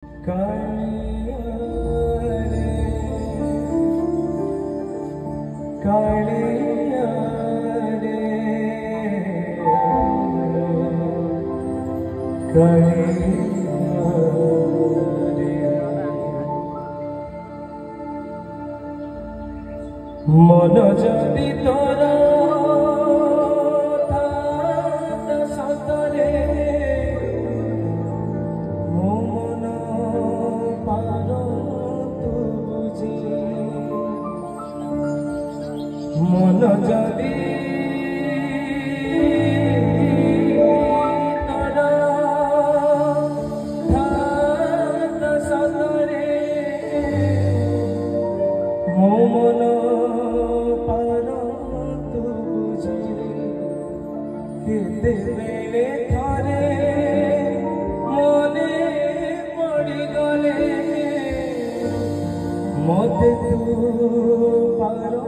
कालिया रे कालिया रे कालिया रे मन जदि तोरा मन जदि तोरा थात सतरे मो मन पार तू बुझे केते बेले थरे मने पड़ी गले मते तू पार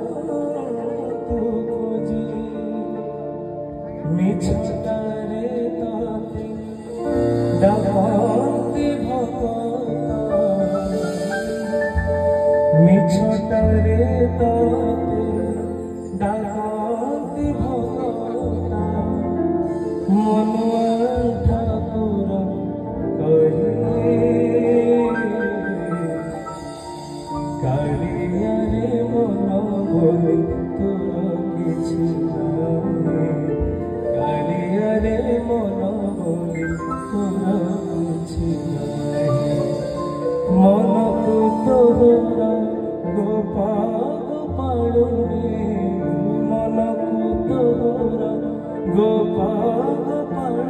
मिछटारे ताते डाकती भक्ता मिछटारे ताते डाकती भक्ता मनुआ ठाकुर कहे कालिया रे मन बोले तोर किछि रे मन बोले तोरा किछि नाही मन को तोरा गोपाल रे मन को तोरा गोपाल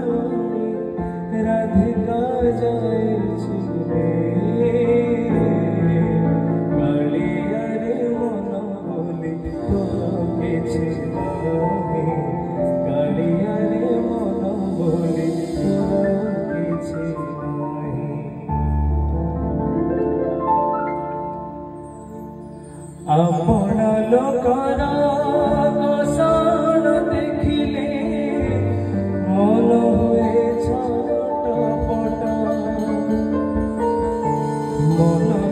रे राधिका जाए रे कालिया रे मन बोले तोरा किछि नाही कालिया रे मन बोले तोरा किछि नाही अपना लोकरा कसन देखिले मन हुए छटपट मन